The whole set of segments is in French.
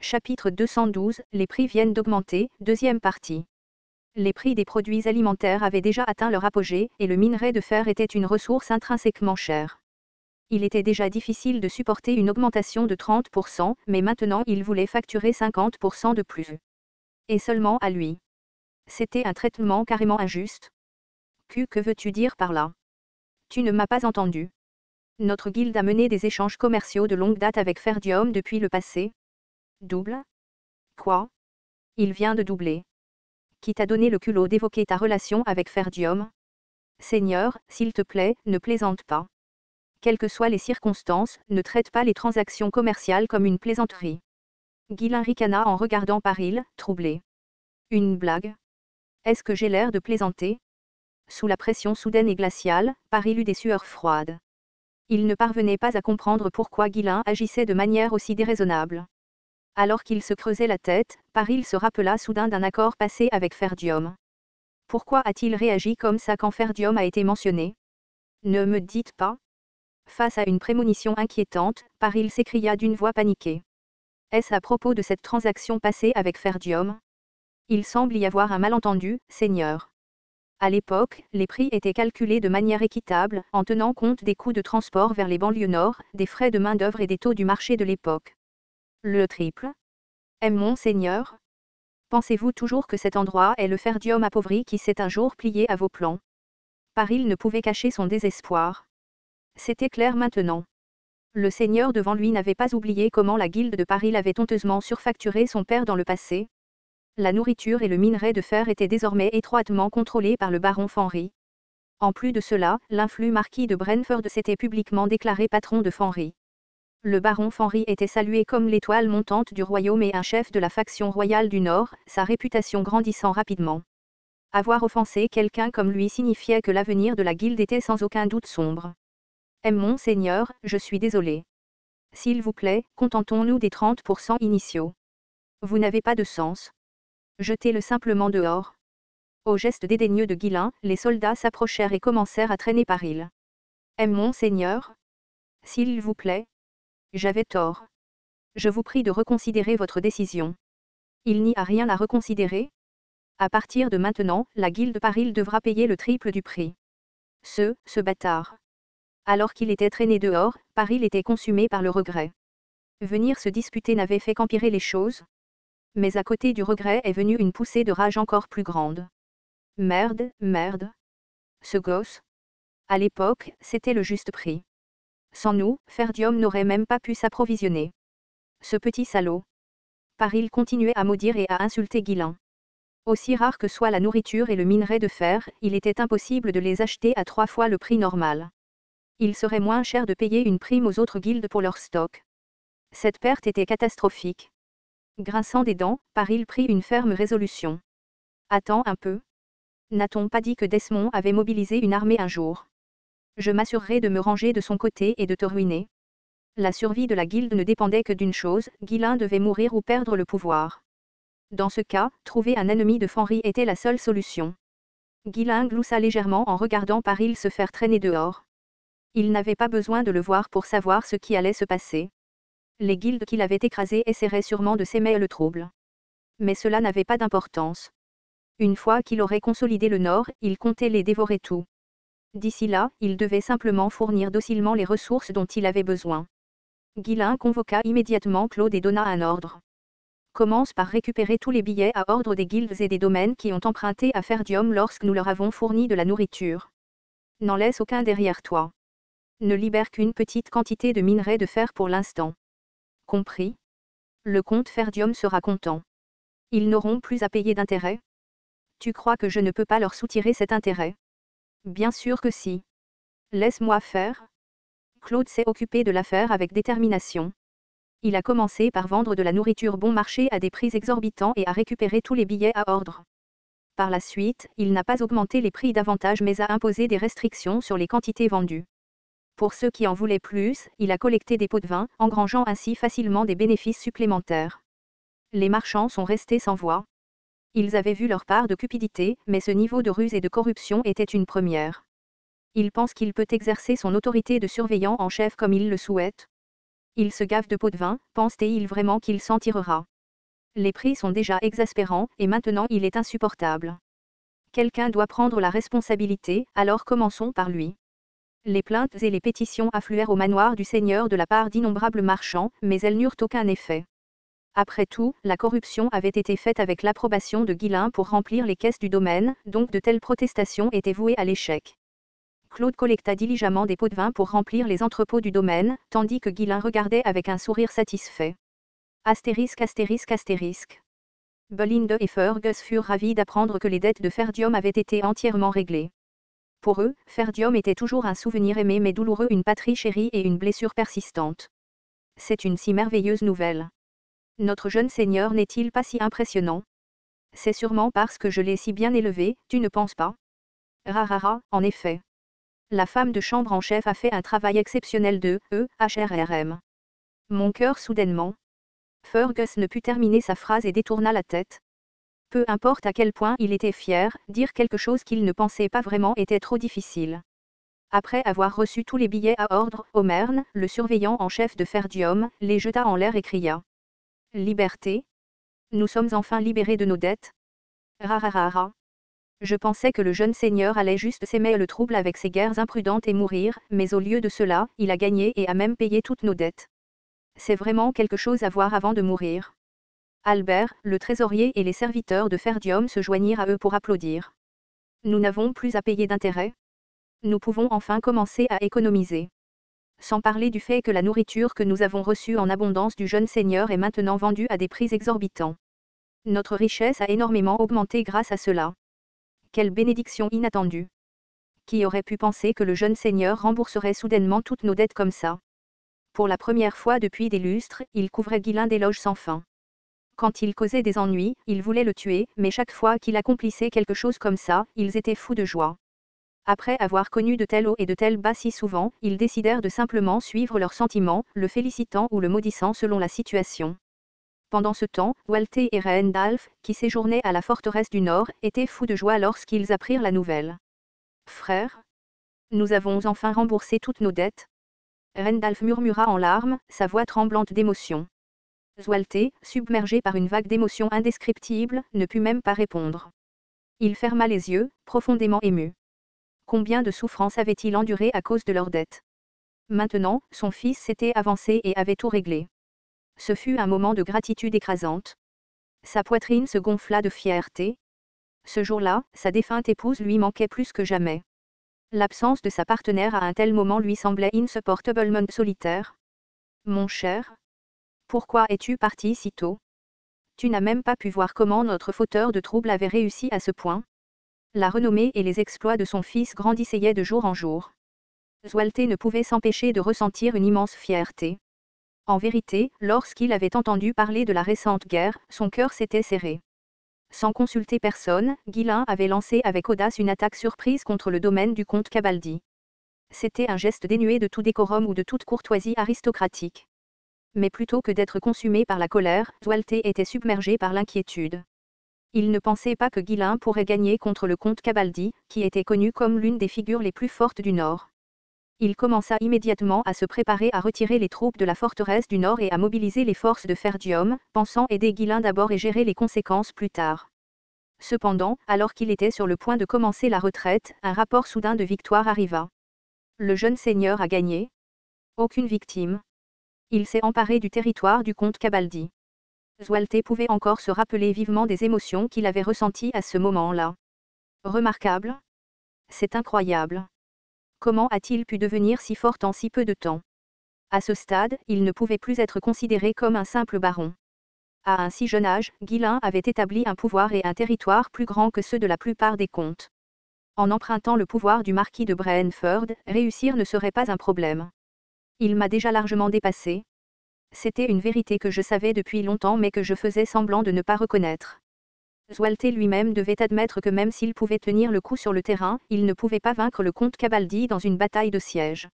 Chapitre 212, les prix viennent d'augmenter, deuxième partie. Les prix des produits alimentaires avaient déjà atteint leur apogée, et le minerai de fer était une ressource intrinsèquement chère. Il était déjà difficile de supporter une augmentation de 30%, mais maintenant il voulait facturer 50% de plus. Et seulement à lui. C'était un traitement carrément injuste. Que veux-tu dire par là? Tu ne m'as pas entendu. Notre guilde a mené des échanges commerciaux de longue date avec Ferdium depuis le passé. Double? Quoi? Il vient de doubler. Qui t'a donné le culot d'évoquer ta relation avec Ferdium? Seigneur, s'il te plaît, ne plaisante pas. Quelles que soient les circonstances, ne traite pas les transactions commerciales comme une plaisanterie. Ghislain ricana en regardant Paril, troublé. Une blague? Est-ce que j'ai l'air de plaisanter? Sous la pression soudaine et glaciale, Paril eut des sueurs froides. Il ne parvenait pas à comprendre pourquoi Ghislain agissait de manière aussi déraisonnable. Alors qu'il se creusait la tête, Paril se rappela soudain d'un accord passé avec Ferdium. Pourquoi a-t-il réagi comme ça quand Ferdium a été mentionné? Ne me dites pas. Face à une prémonition inquiétante, Paril s'écria d'une voix paniquée. Est-ce à propos de cette transaction passée avec Ferdium? Il semble y avoir un malentendu, Seigneur. À l'époque, les prix étaient calculés de manière équitable, en tenant compte des coûts de transport vers les banlieues nord, des frais de main-d'œuvre et des taux du marché de l'époque. Le triple? Mon Seigneur? Pensez-vous toujours que cet endroit est le Ferdium appauvri qui s'est un jour plié à vos plans? Paril ne pouvait cacher son désespoir. C'était clair maintenant. Le Seigneur devant lui n'avait pas oublié comment la guilde de Paril avait honteusement surfacturé son père dans le passé. La nourriture et le minerai de fer étaient désormais étroitement contrôlés par le baron Fenry. En plus de cela, l'influx marquis de Brentford s'était publiquement déclaré patron de Fenry. Le baron Fenry était salué comme l'étoile montante du royaume et un chef de la faction royale du Nord, sa réputation grandissant rapidement. Avoir offensé quelqu'un comme lui signifiait que l'avenir de la guilde était sans aucun doute sombre. Mon Seigneur, je suis désolé. S'il vous plaît, contentons-nous des 30% initiaux. Vous n'avez pas de sens. Jetez-le simplement dehors. Au geste dédaigneux de Ghislain, les soldats s'approchèrent et commencèrent à traîner Paril. Mon Seigneur? S'il vous plaît? J'avais tort. Je vous prie de reconsidérer votre décision. Il n'y a rien à reconsidérer. À partir de maintenant, la guilde Paril devra payer le triple du prix. Ce bâtard. Alors qu'il était traîné dehors, Paril était consumé par le regret. Venir se disputer n'avait fait qu'empirer les choses. Mais à côté du regret est venue une poussée de rage encore plus grande. Merde, merde. Ce gosse. À l'époque, c'était le juste prix. Sans nous, Ferdium n'aurait même pas pu s'approvisionner. Ce petit salaud. Paril continuait à maudire et à insulter Ghislain. Aussi rare que soit la nourriture et le minerai de fer, il était impossible de les acheter à 3 fois le prix normal. Il serait moins cher de payer une prime aux autres guildes pour leur stock. Cette perte était catastrophique. Grinçant des dents, Paril prit une ferme résolution. Attends un peu. N'a-t-on pas dit que Desmond avait mobilisé une armée un jour? Je m'assurerai de me ranger de son côté et de te ruiner. La survie de la guilde ne dépendait que d'une chose, Ghislain devait mourir ou perdre le pouvoir. Dans ce cas, trouver un ennemi de Fenry était la seule solution. Ghislain gloussa légèrement en regardant Paril se faire traîner dehors. Il n'avait pas besoin de le voir pour savoir ce qui allait se passer. Les guildes qu'il avait écrasées essaieraient sûrement de s'aimer le trouble. Mais cela n'avait pas d'importance. Une fois qu'il aurait consolidé le Nord, il comptait les dévorer tout. D'ici là, il devait simplement fournir docilement les ressources dont il avait besoin. Ghislain convoqua immédiatement Claude et donna un ordre. Commence par récupérer tous les billets à ordre des guildes et des domaines qui ont emprunté à Ferdium lorsque nous leur avons fourni de la nourriture. N'en laisse aucun derrière toi. Ne libère qu'une petite quantité de minerai de fer pour l'instant. Compris? Le comte Ferdium sera content. Ils n'auront plus à payer d'intérêt? Tu crois que je ne peux pas leur soutirer cet intérêt? Bien sûr que si. Laisse-moi faire. Claude s'est occupé de l'affaire avec détermination. Il a commencé par vendre de la nourriture bon marché à des prix exorbitants et à récupérer tous les billets à ordre. Par la suite, il n'a pas augmenté les prix davantage mais a imposé des restrictions sur les quantités vendues. Pour ceux qui en voulaient plus, il a collecté des pots de vin, engrangeant ainsi facilement des bénéfices supplémentaires. Les marchands sont restés sans voix. Ils avaient vu leur part de cupidité, mais ce niveau de ruse et de corruption était une première. Il pense qu'il peut exercer son autorité de surveillant en chef comme il le souhaite. Il se gave de pots de vin, pense-t-il vraiment qu'il s'en tirera? Les prix sont déjà exaspérants, et maintenant il est insupportable. Quelqu'un doit prendre la responsabilité, alors commençons par lui. Les plaintes et les pétitions affluèrent au manoir du seigneur de la part d'innombrables marchands, mais elles n'eurent aucun effet. Après tout, la corruption avait été faite avec l'approbation de Guillain pour remplir les caisses du domaine, donc de telles protestations étaient vouées à l'échec. Claude collecta diligemment des pots de vin pour remplir les entrepôts du domaine, tandis que Guillain regardait avec un sourire satisfait. Astérisque astérisque astérisque. Belinde et Fergus furent ravis d'apprendre que les dettes de Ferdium avaient été entièrement réglées. Pour eux, Ferdium était toujours un souvenir aimé mais douloureux, une patrie chérie et une blessure persistante. C'est une si merveilleuse nouvelle. Notre jeune seigneur n'est-il pas si impressionnant? C'est sûrement parce que je l'ai si bien élevé, tu ne penses pas? Rarara, en effet. La femme de chambre en chef a fait un travail exceptionnel de HRRM. Mon cœur soudainement. Fergus ne put terminer sa phrase et détourna la tête. Peu importe à quel point il était fier, dire quelque chose qu'il ne pensait pas vraiment était trop difficile. Après avoir reçu tous les billets à ordre, Omern, le surveillant en chef de Ferdium, les jeta en l'air et cria. Liberté? Nous sommes enfin libérés de nos dettes? Rararara. Je pensais que le jeune seigneur allait juste s'aimer le trouble avec ses guerres imprudentes et mourir, mais au lieu de cela, il a gagné et a même payé toutes nos dettes. C'est vraiment quelque chose à voir avant de mourir. Albert, le trésorier et les serviteurs de Ferdium se joignirent à eux pour applaudir. Nous n'avons plus à payer d'intérêt. Nous pouvons enfin commencer à économiser. Sans parler du fait que la nourriture que nous avons reçue en abondance du jeune seigneur est maintenant vendue à des prix exorbitants. Notre richesse a énormément augmenté grâce à cela. Quelle bénédiction inattendue! Qui aurait pu penser que le jeune seigneur rembourserait soudainement toutes nos dettes comme ça? Pour la première fois depuis des lustres, il couvrait Guillain d'éloges sans fin. Quand il causait des ennuis, ils voulaient le tuer, mais chaque fois qu'il accomplissait quelque chose comme ça, ils étaient fous de joie. Après avoir connu de tels hauts et de tels bas si souvent, ils décidèrent de simplement suivre leurs sentiments, le félicitant ou le maudissant selon la situation. Pendant ce temps, Walter et Rendalf, qui séjournaient à la forteresse du Nord, étaient fous de joie lorsqu'ils apprirent la nouvelle. Frère, nous avons enfin remboursé toutes nos dettes. Rendalf murmura en larmes, sa voix tremblante d'émotion. Walter, submergé par une vague d'émotion indescriptible, ne put même pas répondre. Il ferma les yeux, profondément ému. Combien de souffrances avait-il enduré à cause de leurs dettes? Maintenant, son fils s'était avancé et avait tout réglé. Ce fut un moment de gratitude écrasante. Sa poitrine se gonfla de fierté. Ce jour-là, sa défunte épouse lui manquait plus que jamais. L'absence de sa partenaire à un tel moment lui semblait insupportablement solitaire. Mon cher, pourquoi es-tu parti si tôt? Tu n'as même pas pu voir comment notre fauteur de troubles avait réussi à ce point. La renommée et les exploits de son fils grandissaient de jour en jour. Walter ne pouvait s'empêcher de ressentir une immense fierté. En vérité, lorsqu'il avait entendu parler de la récente guerre, son cœur s'était serré. Sans consulter personne, Guillain avait lancé avec audace une attaque surprise contre le domaine du comte Cabaldi. C'était un geste dénué de tout décorum ou de toute courtoisie aristocratique. Mais plutôt que d'être consumé par la colère, Walter était submergé par l'inquiétude. Il ne pensait pas que Guillain pourrait gagner contre le comte Cabaldi, qui était connu comme l'une des figures les plus fortes du Nord. Il commença immédiatement à se préparer à retirer les troupes de la forteresse du Nord et à mobiliser les forces de Ferdium, pensant aider Guillain d'abord et gérer les conséquences plus tard. Cependant, alors qu'il était sur le point de commencer la retraite, un rapport soudain de victoire arriva. Le jeune seigneur a gagné. Aucune victime. Il s'est emparé du territoire du comte Cabaldi. Walter pouvait encore se rappeler vivement des émotions qu'il avait ressenties à ce moment-là. Remarquable. C'est incroyable. Comment a-t-il pu devenir si fort en si peu de temps? À ce stade, il ne pouvait plus être considéré comme un simple baron. À un si jeune âge, Guillain avait établi un pouvoir et un territoire plus grands que ceux de la plupart des comtes. En empruntant le pouvoir du marquis de Brentford, réussir ne serait pas un problème. Il m'a déjà largement dépassé. C'était une vérité que je savais depuis longtemps mais que je faisais semblant de ne pas reconnaître. Walter lui-même devait admettre que même s'il pouvait tenir le coup sur le terrain, il ne pouvait pas vaincre le comte Cabaldi dans une bataille de siège.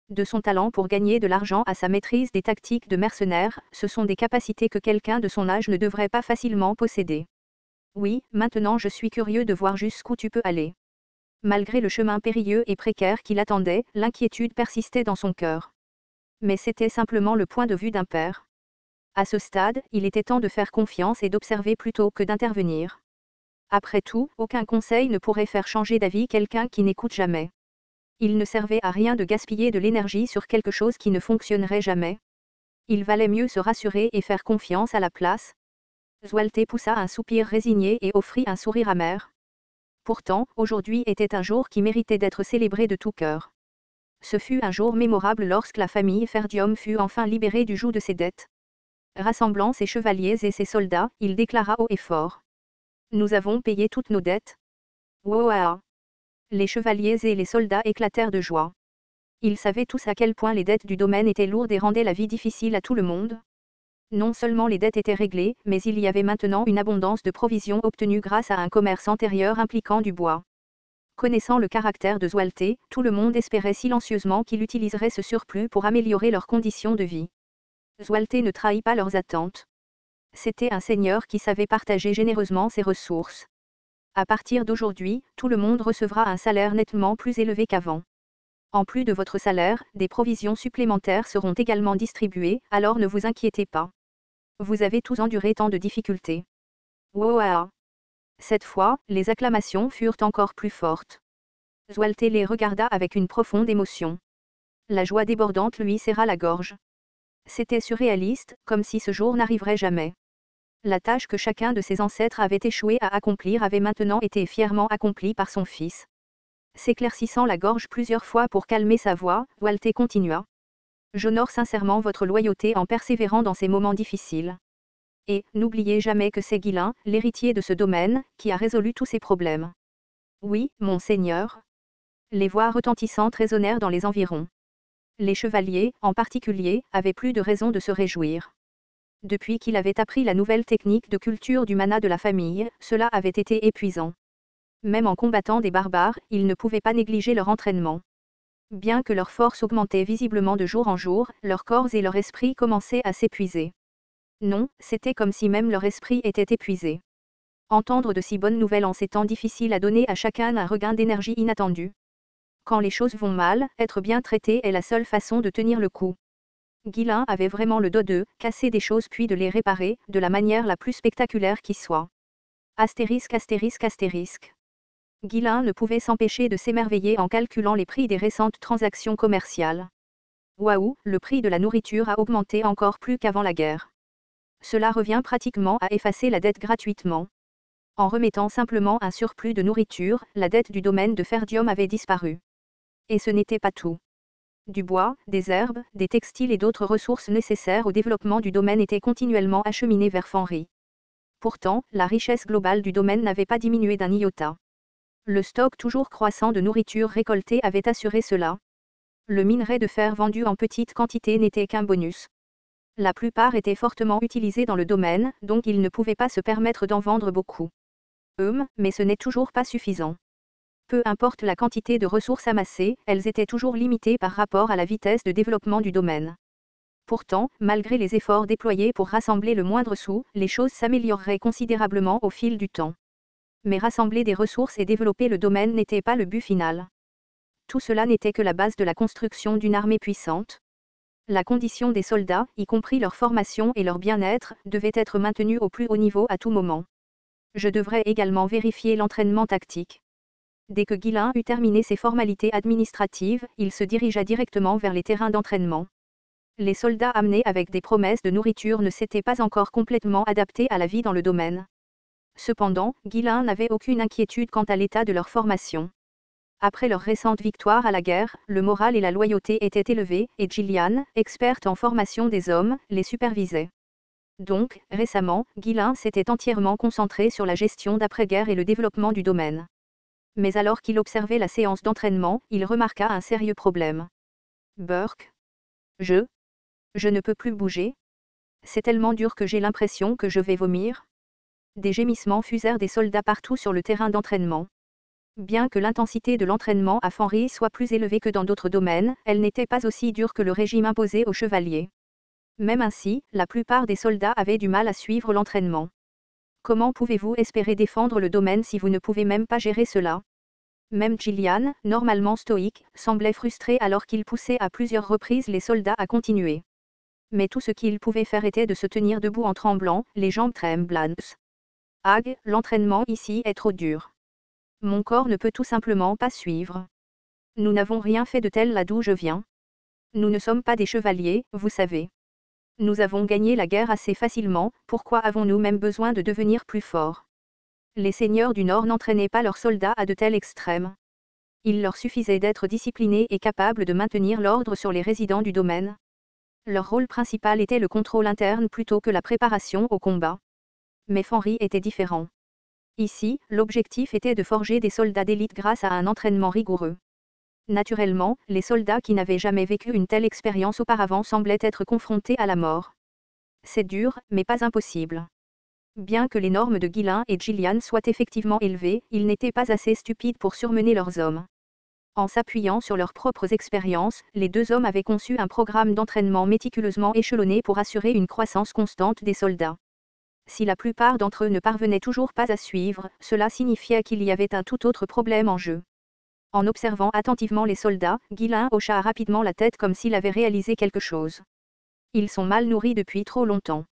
De son talent pour gagner de l'argent à sa maîtrise des tactiques de mercenaires, ce sont des capacités que quelqu'un de son âge ne devrait pas facilement posséder. Oui, maintenant je suis curieux de voir jusqu'où tu peux aller. Malgré le chemin périlleux et précaire qui l'attendait, l'inquiétude persistait dans son cœur. Mais c'était simplement le point de vue d'un père. À ce stade, il était temps de faire confiance et d'observer plutôt que d'intervenir. Après tout, aucun conseil ne pourrait faire changer d'avis quelqu'un qui n'écoute jamais. Il ne servait à rien de gaspiller de l'énergie sur quelque chose qui ne fonctionnerait jamais. Il valait mieux se rassurer et faire confiance à la place. Zwalte poussa un soupir résigné et offrit un sourire amer. Pourtant, aujourd'hui était un jour qui méritait d'être célébré de tout cœur. Ce fut un jour mémorable lorsque la famille Ferdium fut enfin libérée du joug de ses dettes. Rassemblant ses chevaliers et ses soldats, il déclara haut et fort. Nous avons payé toutes nos dettes. Wouah! Les chevaliers et les soldats éclatèrent de joie. Ils savaient tous à quel point les dettes du domaine étaient lourdes et rendaient la vie difficile à tout le monde. Non seulement les dettes étaient réglées, mais il y avait maintenant une abondance de provisions obtenues grâce à un commerce antérieur impliquant du bois. Connaissant le caractère de Zwalte, tout le monde espérait silencieusement qu'il utiliserait ce surplus pour améliorer leurs conditions de vie. Zwalte ne trahit pas leurs attentes. C'était un seigneur qui savait partager généreusement ses ressources. À partir d'aujourd'hui, tout le monde recevra un salaire nettement plus élevé qu'avant. En plus de votre salaire, des provisions supplémentaires seront également distribuées, alors ne vous inquiétez pas. Vous avez tous enduré tant de difficultés. Wouah! Cette fois, les acclamations furent encore plus fortes. Zwalte les regarda avec une profonde émotion. La joie débordante lui serra la gorge. C'était surréaliste, comme si ce jour n'arriverait jamais. La tâche que chacun de ses ancêtres avait échoué à accomplir avait maintenant été fièrement accomplie par son fils. S'éclaircissant la gorge plusieurs fois pour calmer sa voix, Zwalte continua. J'honore sincèrement votre loyauté en persévérant dans ces moments difficiles. Et, n'oubliez jamais que c'est Guilain, l'héritier de ce domaine, qui a résolu tous ces problèmes. Oui, mon seigneur. Les voix retentissantes résonnèrent dans les environs. Les chevaliers, en particulier, avaient plus de raison de se réjouir. Depuis qu'il avait appris la nouvelle technique de culture du mana de la famille, cela avait été épuisant. Même en combattant des barbares, ils ne pouvaient pas négliger leur entraînement. Bien que leur force augmentait visiblement de jour en jour, leurs corps et leur esprit commençaient à s'épuiser. Non, c'était comme si même leur esprit était épuisé. Entendre de si bonnes nouvelles en ces temps difficiles a donné à chacun un regain d'énergie inattendu. Quand les choses vont mal, être bien traité est la seule façon de tenir le coup. Guilain avait vraiment le dos de casser des choses puis de les réparer, de la manière la plus spectaculaire qui soit. Astérisque astérisque astérisque. Guilain ne pouvait s'empêcher de s'émerveiller en calculant les prix des récentes transactions commerciales. Waouh, le prix de la nourriture a augmenté encore plus qu'avant la guerre. Cela revient pratiquement à effacer la dette gratuitement. En remettant simplement un surplus de nourriture, la dette du domaine de Ferdium avait disparu. Et ce n'était pas tout. Du bois, des herbes, des textiles et d'autres ressources nécessaires au développement du domaine étaient continuellement acheminées vers Fenry. Pourtant, la richesse globale du domaine n'avait pas diminué d'un iota. Le stock toujours croissant de nourriture récoltée avait assuré cela. Le minerai de fer vendu en petite quantité n'était qu'un bonus. La plupart étaient fortement utilisés dans le domaine, donc ils ne pouvaient pas se permettre d'en vendre beaucoup. Mais ce n'est toujours pas suffisant. Peu importe la quantité de ressources amassées, elles étaient toujours limitées par rapport à la vitesse de développement du domaine. Pourtant, malgré les efforts déployés pour rassembler le moindre sou, les choses s'amélioreraient considérablement au fil du temps. Mais rassembler des ressources et développer le domaine n'était pas le but final. Tout cela n'était que la base de la construction d'une armée puissante. La condition des soldats, y compris leur formation et leur bien-être, devait être maintenue au plus haut niveau à tout moment. Je devrais également vérifier l'entraînement tactique. Dès que Guilain eut terminé ses formalités administratives, il se dirigea directement vers les terrains d'entraînement. Les soldats amenés avec des promesses de nourriture ne s'étaient pas encore complètement adaptés à la vie dans le domaine. Cependant, Guilain n'avait aucune inquiétude quant à l'état de leur formation. Après leur récente victoire à la guerre, le moral et la loyauté étaient élevés, et Gillian, experte en formation des hommes, les supervisait. Donc, récemment, Guilain s'était entièrement concentré sur la gestion d'après-guerre et le développement du domaine. Mais alors qu'il observait la séance d'entraînement, il remarqua un sérieux problème. Burke. Je ne peux plus bouger. C'est tellement dur que j'ai l'impression que je vais vomir. Des gémissements fusèrent des soldats partout sur le terrain d'entraînement. Bien que l'intensité de l'entraînement à Fenry soit plus élevée que dans d'autres domaines, elle n'était pas aussi dure que le régime imposé aux chevaliers. Même ainsi, la plupart des soldats avaient du mal à suivre l'entraînement. Comment pouvez-vous espérer défendre le domaine si vous ne pouvez même pas gérer cela? Même Gillian, normalement stoïque, semblait frustré alors qu'il poussait à plusieurs reprises les soldats à continuer. Mais tout ce qu'il pouvait faire était de se tenir debout en tremblant, les jambes tremblantes. Hag, l'entraînement ici est trop dur. Mon corps ne peut tout simplement pas suivre. Nous n'avons rien fait de tel là d'où je viens. Nous ne sommes pas des chevaliers, vous savez. Nous avons gagné la guerre assez facilement, pourquoi avons-nous même besoin de devenir plus forts? Les seigneurs du Nord n'entraînaient pas leurs soldats à de tels extrêmes. Il leur suffisait d'être disciplinés et capables de maintenir l'ordre sur les résidents du domaine. Leur rôle principal était le contrôle interne plutôt que la préparation au combat. Mais Fenris était différent. Ici, l'objectif était de forger des soldats d'élite grâce à un entraînement rigoureux. Naturellement, les soldats qui n'avaient jamais vécu une telle expérience auparavant semblaient être confrontés à la mort. C'est dur, mais pas impossible. Bien que les normes de Ghislain et Gillian soient effectivement élevées, ils n'étaient pas assez stupides pour surmener leurs hommes. En s'appuyant sur leurs propres expériences, les deux hommes avaient conçu un programme d'entraînement méticuleusement échelonné pour assurer une croissance constante des soldats. Si la plupart d'entre eux ne parvenaient toujours pas à suivre, cela signifiait qu'il y avait un tout autre problème en jeu. En observant attentivement les soldats, Ghislain hocha rapidement la tête comme s'il avait réalisé quelque chose. Ils sont mal nourris depuis trop longtemps.